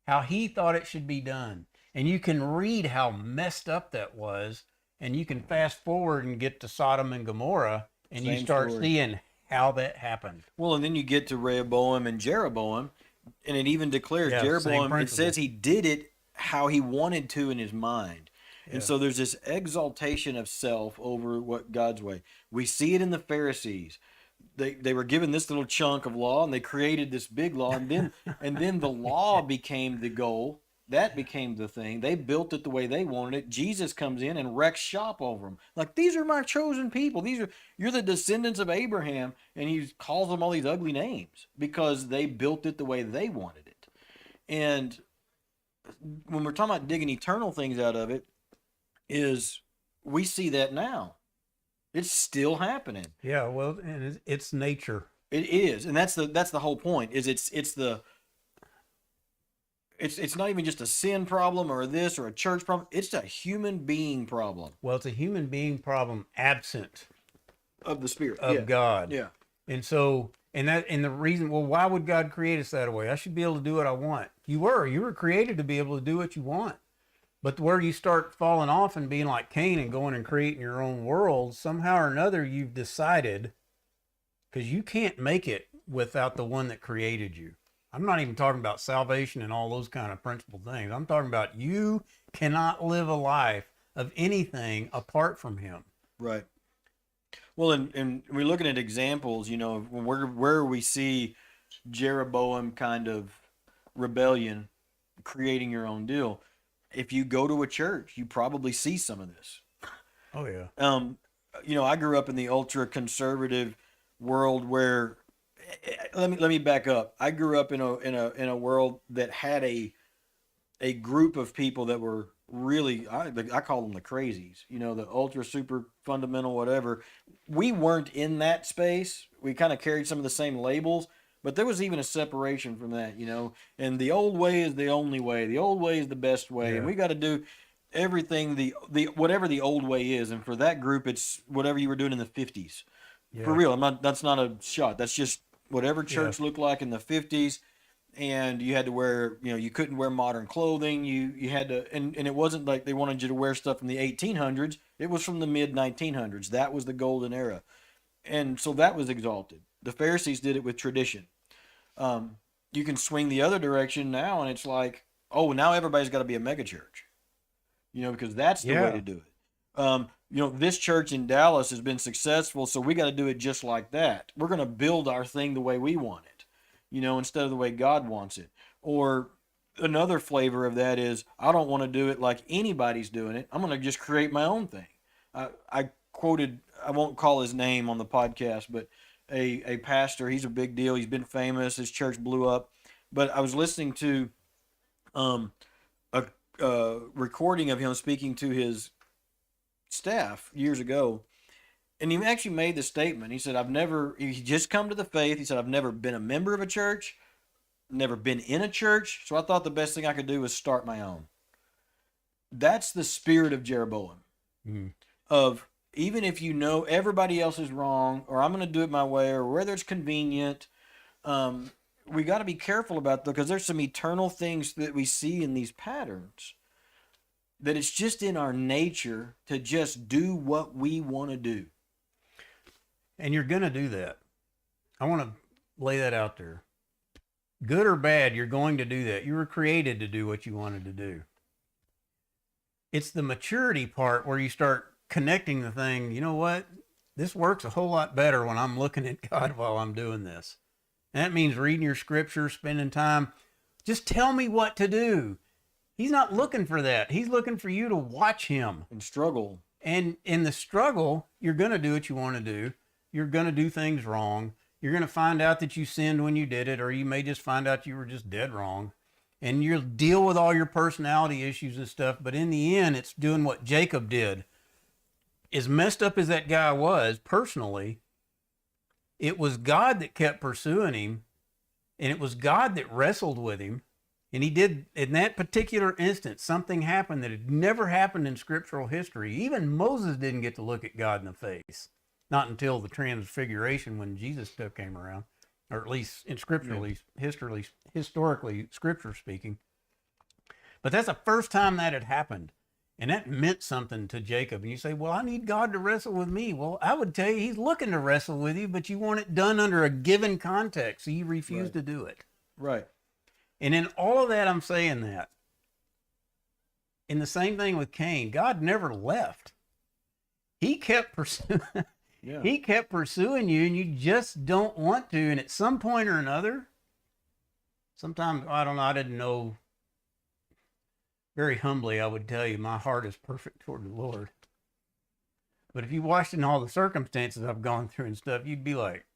[SPEAKER 2] how he thought it should be done. And you can read how messed up that was, and you can fast forward and get to Sodom and Gomorrah, And
[SPEAKER 1] Same
[SPEAKER 2] you start
[SPEAKER 1] story.
[SPEAKER 2] seeing how that happened.
[SPEAKER 1] Well, and then you get to Rehoboam and Jeroboam, and it even declares
[SPEAKER 2] Yeah, same
[SPEAKER 1] Jeroboam, it
[SPEAKER 2] principle.
[SPEAKER 1] says he did it how he wanted to in his mind. And
[SPEAKER 2] Yeah.
[SPEAKER 1] so there's this exaltation of self over what God's way. We see it in the Pharisees. They were given this little chunk of law and they created this big law, and then the law became the goal. That became the thing. They built it the way they wanted it. Jesus comes in and wrecks shop over them. Like, these are my chosen people. You're the descendants of Abraham, and he calls them all these ugly names because they built it the way they wanted it. And when we're talking about digging eternal things out of it, is we see that now. It's still happening.
[SPEAKER 2] Yeah, well, and it's nature.
[SPEAKER 1] It is, and that's the whole point. Is it's not even just a sin problem or this or a church problem. It's a human being problem
[SPEAKER 2] Well, it's a human being problem absent
[SPEAKER 1] of the spirit
[SPEAKER 2] of God.
[SPEAKER 1] Yeah,
[SPEAKER 2] And so, and the reason, well, why would God create us that way? I should be able to do what I want. You were created to be able to do what you want. But where you start falling off and being like Cain and going and creating your own world, somehow or another, you've decided, because you can't make it without the one that created you. I'm not even talking about salvation and all those kind of principle things. I'm talking about you cannot live a life of anything apart from him.
[SPEAKER 1] right. Well, and we're looking at examples. Where we see Jeroboam kind of rebellion, creating your own deal. If you go to a church, you probably see some of this.
[SPEAKER 2] Oh, yeah.
[SPEAKER 1] I grew up in the ultra conservative world where let me back up. I grew up in a world that had a group of people that were really, I call them the crazies, the ultra super fundamental whatever. We weren't in that space. We kind of carried some of the same labels, but there was even a separation from that, and the old way is the only way. The old way is the best way.
[SPEAKER 2] Yeah.
[SPEAKER 1] And we got to do everything the whatever the old way is. And for that group, it's whatever you were doing in the 50s.
[SPEAKER 2] Yeah.
[SPEAKER 1] For real. That's not a shot. That's just whatever church looked like in the 50s. And you had to wear, you couldn't wear modern clothing. You had to, and it wasn't like they wanted you to wear stuff from the 1800s. It was from the mid 1900s. That was the golden era. And so that was exalted. The Pharisees did it with tradition. You can swing the other direction now, and it's like, oh, now everybody's got to be a mega church, because that's the way to do it. This church in Dallas has been successful, so we got to do it just like that. We're going to build our thing the way we want it, instead of the way God wants it. Or another flavor of that is, I don't want to do it like anybody's doing it. I'm going to just create my own thing. I quoted, I won't call his name on the podcast, but a pastor. He's a big deal. He's been famous. His church blew up. But I was listening to a recording of him speaking to his staff years ago, and he actually made the statement. He said, he just come to the faith. He said, I've never been a member of a church, never been in a church, so I thought the best thing I could do was start my own. That's the spirit of Jeroboam. Of, even if everybody else is wrong, or I'm going to do it my way, or whether it's convenient, we got to be careful about that, because there's some eternal things that we see in these patterns that it's just in our nature to just do what we want to do.
[SPEAKER 2] And you're going to do that. I want to lay that out there. Good or bad, you're going to do that. You were created to do what you wanted to do. It's the maturity part where you start connecting the thing. You know what? This works a whole lot better when I'm looking at God while I'm doing this. And that means reading your scripture, spending time. Just tell me what to do. He's not looking for that. He's looking for you to watch him.
[SPEAKER 1] And struggle.
[SPEAKER 2] And in the struggle, you're going to do what you want to do. You're going to do things wrong. You're going to find out that you sinned when you did it, or you may just find out you were just dead wrong. And you'll deal with all your personality issues and stuff. But in the end, it's doing what Jacob did. As messed up as that guy was personally, it was God that kept pursuing him, and it was God that wrestled with him. And he did, in that particular instance, something happened that had never happened in scriptural history. Even Moses didn't get to look at God in the face. Not until the transfiguration when Jesus came around, or at least in scripturally, historically, scripture speaking. But that's the first time that had happened. And that meant something to Jacob. And you say, well, I need God to wrestle with me. Well, I would tell you he's looking to wrestle with you, but you want it done under a given context. So you refuse
[SPEAKER 1] Right.
[SPEAKER 2] to do it.
[SPEAKER 1] Right.
[SPEAKER 2] And in all of that, I'm saying that. In the same thing with Cain, God never left. He kept pursuing.
[SPEAKER 1] Yeah.
[SPEAKER 2] He kept pursuing you, and you just don't want to. And at some point or another, sometimes, I don't know, I didn't know. Very humbly, I would tell you, my heart is perfect toward the Lord. But if you watched in all the circumstances I've gone through and stuff, you'd be like,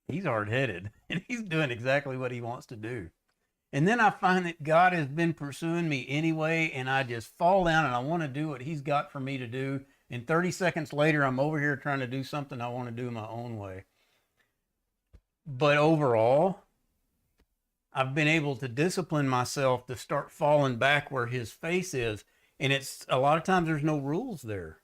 [SPEAKER 2] he's hard-headed, and he's doing exactly what he wants to do. And then I find that God has been pursuing me anyway, and I just fall down and I want to do what he's got for me to do. And 30 seconds later, I'm over here trying to do something I want to do my own way. But overall, I've been able to discipline myself to start falling back where his face is. And it's a lot of times there's no rules there,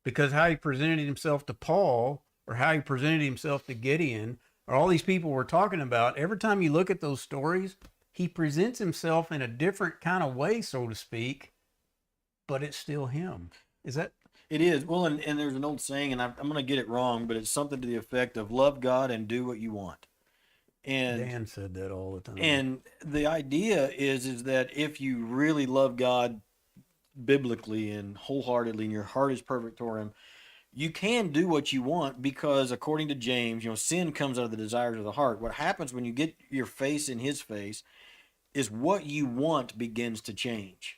[SPEAKER 2] because how he presented himself to Paul, or how he presented himself to Gideon, or all these people we're talking about, every time you look at those stories, he presents himself in a different kind of way, so to speak, but it's still him. Is that?
[SPEAKER 1] It is. Well, and there's an old saying, and I'm going to get it wrong, but it's something to the effect of love God and do what you want. And
[SPEAKER 2] Dan said that all the time.
[SPEAKER 1] And the idea is that if you really love God biblically and wholeheartedly, and your heart is perfect toward him, you can do what you want, because according to James, sin comes out of the desires of the heart. What happens when you get your face in his face is what you want begins to change.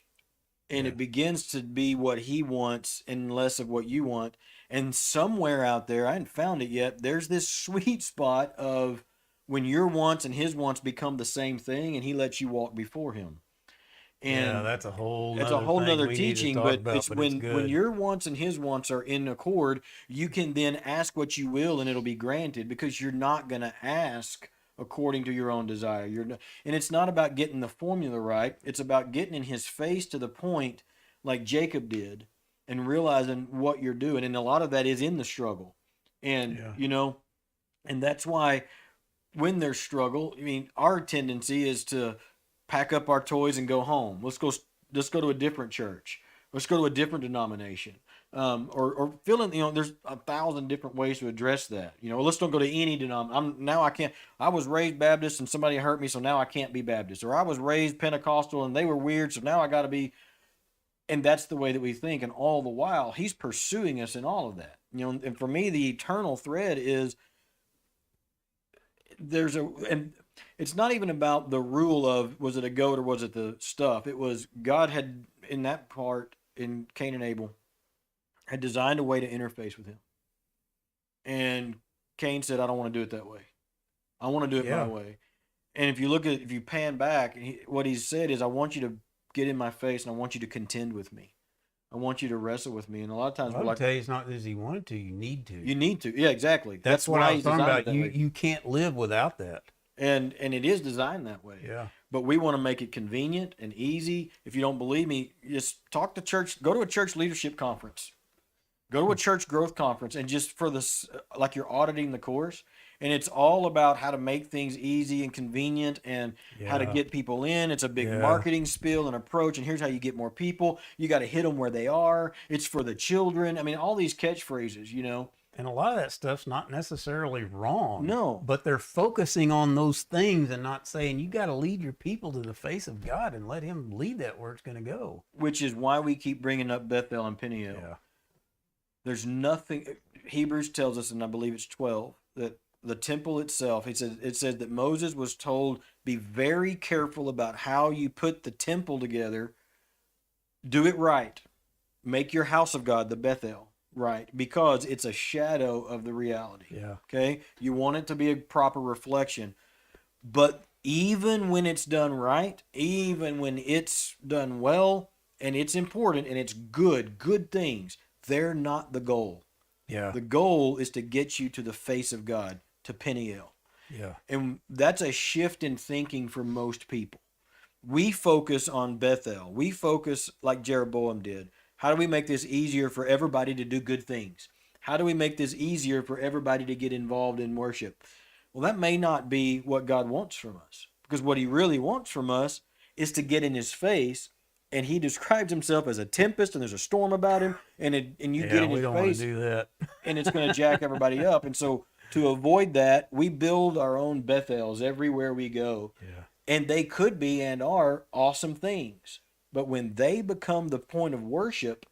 [SPEAKER 1] And it begins to be what he wants and less of what you want. And somewhere out there, I haven't found it yet, there's this sweet spot of when your wants and his wants become the same thing, and he lets you walk before him. And
[SPEAKER 2] that's a whole
[SPEAKER 1] nother
[SPEAKER 2] thing
[SPEAKER 1] teaching,
[SPEAKER 2] about,
[SPEAKER 1] but it's when your wants and his wants are in accord, you can then ask what you will and it'll be granted, because you're not going to ask according to your own desire. And it's not about getting the formula right. It's about getting in his face to the point like Jacob did, and realizing what you're doing. And a lot of that is in the struggle. And, and that's why when there's struggle, our tendency is to pack up our toys and go home. Let's go to a different church. Let's go to a different denomination. Or fill in, there's 1,000 different ways to address that. Let's don't go to any denomination. Now I can't. I was raised Baptist and somebody hurt me, so now I can't be Baptist. Or I was raised Pentecostal and they were weird, so now I got to be. And that's the way that we think. And all the while, he's pursuing us in all of that. And for me, the eternal thread is and it's not even about the rule of was it a goat or was it the stuff. It was God had, in that part, in Cain and Abel, had designed a way to interface with him. And Cain said, I don't want to do it that way. I want to do it my way. And if you pan back, what he said is, I want you to get in my face and I want you to contend with me. I want you to wrestle with me. And a lot of times
[SPEAKER 2] I'll tell you, it's not as he wanted to. You need to.
[SPEAKER 1] You need to. Yeah, exactly.
[SPEAKER 2] That's what I was talking about. You can't live without that.
[SPEAKER 1] And it is designed that way.
[SPEAKER 2] Yeah.
[SPEAKER 1] But we want to make it convenient and easy. If you don't believe me, just talk to church. Go to a church leadership conference. Go to a church growth conference, and just for this, like you're auditing the course, and it's all about how to make things easy and convenient and how to get people in. It's a big marketing spiel and approach, and here's how you get more people. You got to hit them where they are. It's for the children. All these catchphrases,
[SPEAKER 2] And a lot of that stuff's not necessarily wrong.
[SPEAKER 1] No.
[SPEAKER 2] But they're focusing on those things and not saying, you got to lead your people to the face of God and let him lead that where it's going to go.
[SPEAKER 1] Which is why we keep bringing up Bethel and Peniel.
[SPEAKER 2] Yeah.
[SPEAKER 1] There's nothing. Hebrews tells us, and I believe it's 12, that the temple itself, it says that Moses was told, be very careful about how you put the temple together. Do it right. Make your house of God, the Bethel, right, because it's a shadow of the reality.
[SPEAKER 2] Yeah.
[SPEAKER 1] Okay? You want it to be a proper reflection. But even when it's done right, even when it's done well, and it's important and it's good things, they're not the goal.
[SPEAKER 2] Yeah.
[SPEAKER 1] The goal is to get you to the face of God, to Peniel.
[SPEAKER 2] Yeah.
[SPEAKER 1] And that's a shift in thinking for most people. We focus on Bethel. We focus like Jeroboam did. How do we make this easier for everybody to do good things? How do we make this easier for everybody to get involved in worship? Well, that may not be what God wants from us, because what he really wants from us is to get in his face and he describes himself as a tempest, and there's a storm about him, and you get in
[SPEAKER 2] we
[SPEAKER 1] his
[SPEAKER 2] don't want
[SPEAKER 1] face,
[SPEAKER 2] to do that.
[SPEAKER 1] and it's going to jack everybody up. And so to avoid that, we build our own Bethels everywhere we go.
[SPEAKER 2] Yeah.
[SPEAKER 1] And they could be and are awesome things. But when they become the point of worship,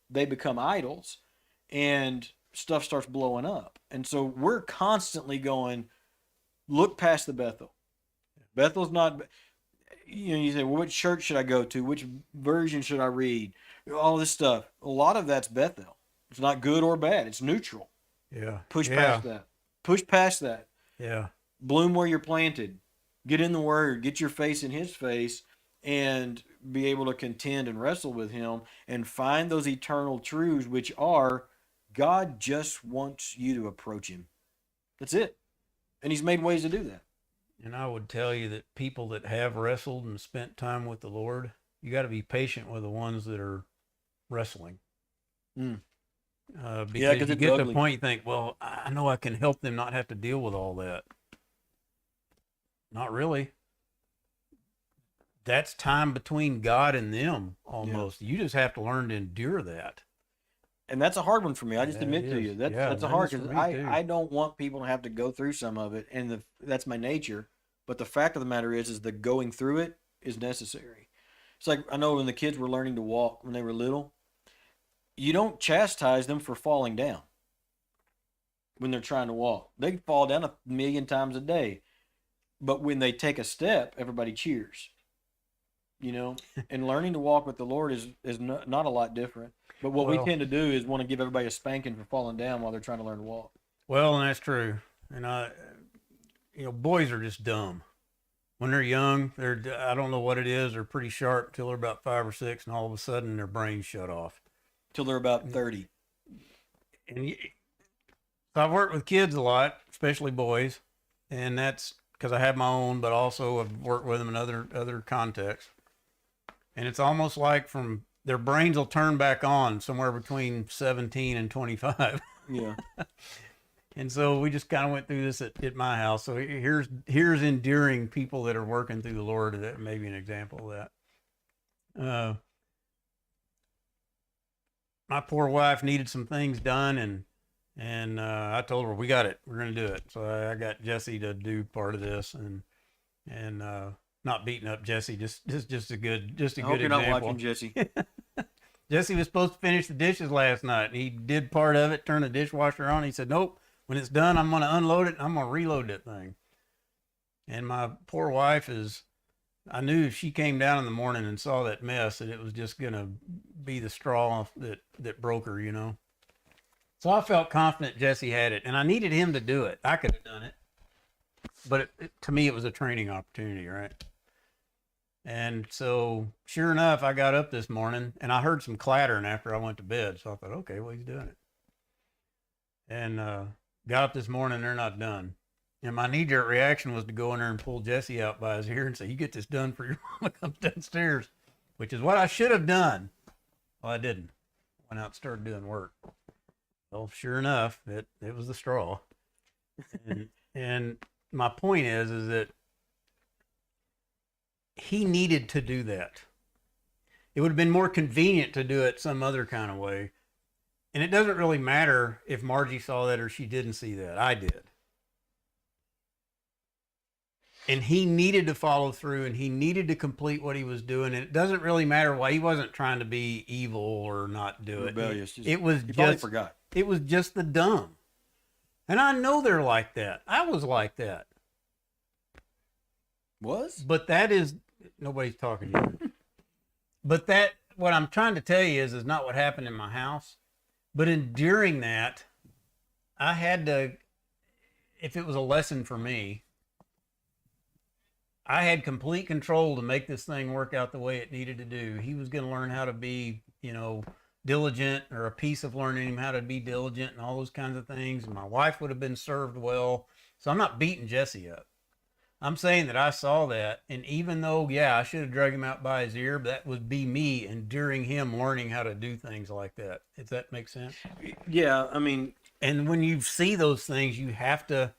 [SPEAKER 1] they become idols, and stuff starts blowing up. And so we're constantly going, look past the Bethel. Bethel's not, you say, well, which church should I go to? Which version should I read? All this stuff. A lot of that's Bethel. It's not good or bad. It's neutral.
[SPEAKER 2] Yeah.
[SPEAKER 1] Push past that. Push past that.
[SPEAKER 2] Yeah.
[SPEAKER 1] Bloom where you're planted. Get in the Word. Get your face in His face, and be able to contend and wrestle with Him and find those eternal truths, which are God just wants you to approach Him. That's it. And He's made ways to do that.
[SPEAKER 2] And I would tell you that people that have wrestled and spent time with the Lord, you got to be patient with the ones that are wrestling. Because you get to the point you think, well, I know I can help them not have to deal with all that. Not really. That's time between God and them almost. Yeah. You just have to learn to endure that.
[SPEAKER 1] And that's a hard one for me. I just admit to you. That's a hard, because I don't want people to have to go through some of it, and that's my nature. But the fact of the matter is the going through it is necessary. It's like, I know when the kids were learning to walk when they were little, you don't chastise them for falling down when they're trying to walk. They fall down 1,000,000 times a day. But when they take a step, everybody cheers. You know, and learning to walk with the Lord is not a lot different. But what we tend to do is want to give everybody a spanking for falling down while they're trying to learn to walk.
[SPEAKER 2] Well, and that's true. And boys are just dumb. When they're young, I don't know what it is. They're pretty sharp until they're about 5 or 6, and all of a sudden their brains shut off.
[SPEAKER 1] Till they're about 30.
[SPEAKER 2] And so I've worked with kids a lot, especially boys, and that's because I have my own, but also I've worked with them in other contexts. And it's almost like from their brains will turn back on somewhere between 17 and 25.
[SPEAKER 1] Yeah.
[SPEAKER 2] And so we just kind of went through this at my house. So here's enduring people that are working through the Lord. That may be an example of that. My poor wife needed some things done, and I told her, we got it. We're going to do it. So I got Jesse to do part of this, and not beating up Jesse, just a good example.
[SPEAKER 1] You're not watching Jesse.
[SPEAKER 2] Jesse was supposed to finish the dishes last night. He did part of it, turned the dishwasher on. He said, nope, when it's done, I'm going to unload it, and I'm going to reload that thing. And my poor wife I knew if she came down in the morning and saw that mess, that it was just going to be the straw that broke her, you know. So I felt confident Jesse had it, and I needed him to do it. I could have done it. But to me, it was a training opportunity, right? And so, sure enough, I got up this morning, and I heard some clattering after I went to bed. So I thought, okay, well, he's doing it. And got up this morning, they're not done. And my knee-jerk reaction was to go in there and pull Jesse out by his ear and say, you get this done for your mama comes downstairs, which is what I should have done. Well, I didn't. Went out and started doing work. Well, sure enough, it was the straw. And my point is that he needed to do that. It would have been more convenient to do it some other kind of way. And it doesn't really matter if Margie saw that or she didn't see that. I did. And he needed to follow through, and he needed to complete what he was doing. And it doesn't really matter why. He wasn't trying to be evil or not do it.
[SPEAKER 1] Rebellious.
[SPEAKER 2] It was
[SPEAKER 1] he probably forgot.
[SPEAKER 2] It was just the dumb. And I know they're like that. I was like that.
[SPEAKER 1] Was?
[SPEAKER 2] But that is, nobody's talking to you. But what I'm trying to tell you is not what happened in my house. But enduring that, I had to, if it was a lesson for me, I had complete control to make this thing work out the way it needed to do. He was going to learn how to be, diligent, or a piece of learning him how to be diligent and all those kinds of things. And my wife would have been served well. So I'm not beating Jesse up. I'm saying that I saw that. And even though, I should have drug him out by his ear, but that would be me enduring him learning how to do things like that. Does that make sense?
[SPEAKER 1] Yeah. I mean,
[SPEAKER 2] and when you see those things, you have to,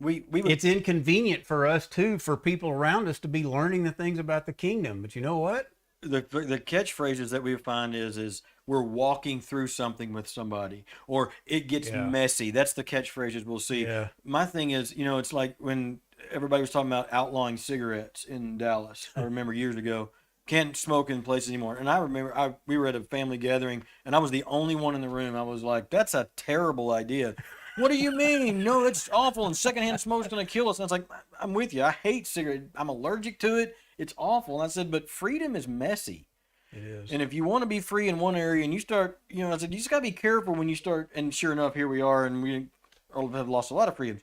[SPEAKER 2] it's inconvenient for us too, for people around us to be learning the things about the kingdom. But you know what?
[SPEAKER 1] the catchphrases that we find is we're walking through something with somebody, or it gets
[SPEAKER 2] Yeah.
[SPEAKER 1] messy. That's the catchphrases we'll see.
[SPEAKER 2] Yeah.
[SPEAKER 1] My thing is, it's like when everybody was talking about outlawing cigarettes in Dallas. I remember years ago, can't smoke in places anymore. And I remember we were at a family gathering, and I was the only one in the room. I was like, "That's a terrible idea." What do you mean? No, it's awful, and secondhand smoke's going to kill us. And I was like, I'm with you. I hate cigarettes. I'm allergic to it. It's awful. And I said, but freedom is messy.
[SPEAKER 2] It is.
[SPEAKER 1] And if you want to be free in one area and you start, I said, you just got to be careful when you start. And sure enough, here we are, and we have lost a lot of freedoms.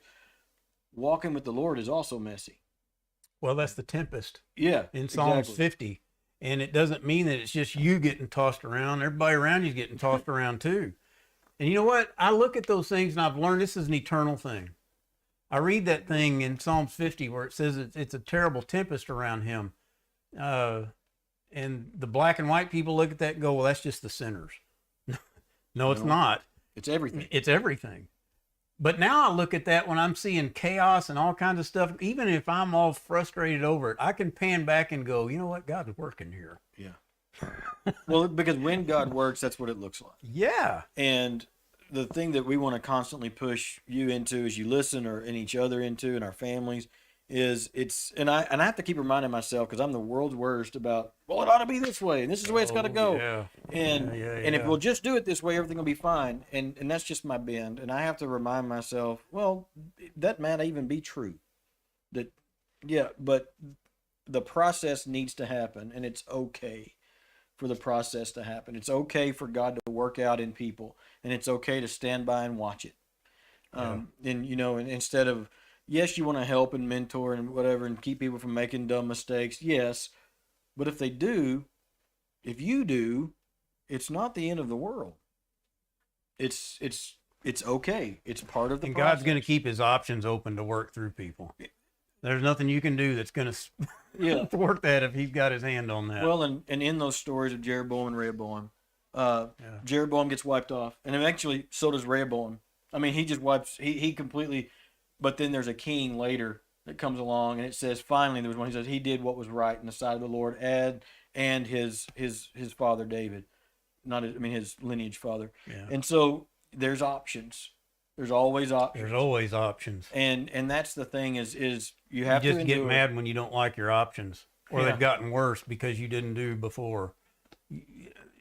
[SPEAKER 1] Walking with the Lord is also messy.
[SPEAKER 2] Well, that's the tempest.
[SPEAKER 1] Yeah.
[SPEAKER 2] In Psalms
[SPEAKER 1] exactly.
[SPEAKER 2] 50. And it doesn't mean that it's just you getting tossed around. Everybody around you is getting tossed around too. And you know what? I look at those things and I've learned this is an eternal thing. I read that thing in Psalms 50 where it says it's a terrible tempest around him. And the black and white people look at that and go, well, that's just the sinners. No, it's not.
[SPEAKER 1] It's everything.
[SPEAKER 2] It's everything. But now I look at that when I'm seeing chaos and all kinds of stuff, even if I'm all frustrated over it, I can pan back and go, you know what? God's working here.
[SPEAKER 1] Yeah. Well, because when God works, that's what it looks like.
[SPEAKER 2] Yeah.
[SPEAKER 1] And the thing that we want to constantly push you into as you listen, or in each other into, and our families, is and I have to keep reminding myself, because I'm the world's worst about, well, it ought to be this way, and this is the way it's got to go.
[SPEAKER 2] Yeah.
[SPEAKER 1] And if we'll just do it this way, everything will be fine. And that's just my bend. And I have to remind myself, well, that might even be true. That, yeah, but the process needs to happen, and it's okay for the process to happen. It's okay for God to work out in people, and it's okay to stand by and watch it. And instead of, yes, you want to help and mentor and whatever and keep people from making dumb mistakes. Yes. But if you do, it's not the end of the world. It's okay. It's part of the
[SPEAKER 2] And
[SPEAKER 1] process.
[SPEAKER 2] God's going to keep his options open to work through people. There's nothing you can do that's going to work that if he's got his hand on that.
[SPEAKER 1] Well, and in those stories of Jeroboam and Rehoboam, Jeroboam gets wiped off. And eventually, so does Rehoboam. I mean, he just wipes, he completely, but then there's a king later that comes along, and it says, finally, there was one, he says, he did what was right in the sight of the Lord, and his father David, his lineage father.
[SPEAKER 2] Yeah.
[SPEAKER 1] And so there's options. There's always options.
[SPEAKER 2] There's always options.
[SPEAKER 1] And that's the thing is you have
[SPEAKER 2] just
[SPEAKER 1] to
[SPEAKER 2] get mad when you don't like your options, or they've gotten worse because you didn't do before.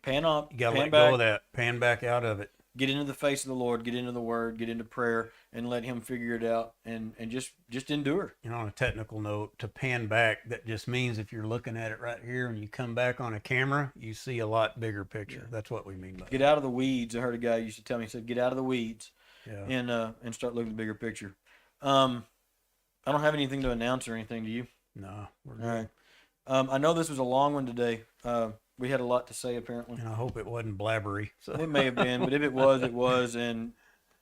[SPEAKER 1] Pan up.
[SPEAKER 2] You gotta let go of that. Pan back out of it.
[SPEAKER 1] Get into the face of the Lord. Get into the Word. Get into prayer, and let Him figure it out. And just endure.
[SPEAKER 2] On a technical note, to pan back, that just means if you're looking at it right here and you come back on a camera, you see a lot bigger picture. Yeah. That's what we mean by
[SPEAKER 1] get out of the weeds. I heard a guy used to tell me, he said, get out of the weeds.
[SPEAKER 2] Yeah.
[SPEAKER 1] And start looking at the bigger picture. I don't have anything to announce or anything. Do you?
[SPEAKER 2] No.
[SPEAKER 1] We're good. All right. I know this was a long one today. We had a lot to say, apparently.
[SPEAKER 2] And I hope it wasn't blabbery. So.
[SPEAKER 1] It may have been, but if it was, it was. And,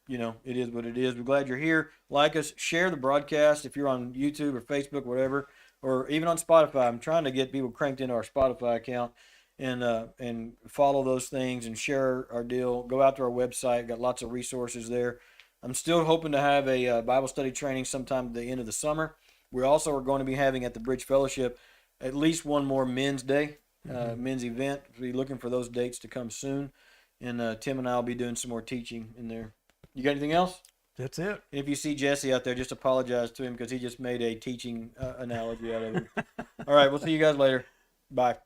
[SPEAKER 1] it is what it is. We're glad you're here. Like us. Share the broadcast if you're on YouTube or Facebook, whatever, or even on Spotify. I'm trying to get people cranked into our Spotify account. And follow those things and share our deal. Go out to our website. Got lots of resources there. I'm still hoping to have a Bible study training sometime at the end of the summer. We also are going to be having at the Bridge Fellowship at least one more men's day, men's event. We'll be looking for those dates to come soon. And Tim and I will be doing some more teaching in there. You got anything else?
[SPEAKER 2] That's it.
[SPEAKER 1] If you see Jesse out there, just apologize to him because he just made a teaching analogy out of it. All right, we'll see you guys later. Bye.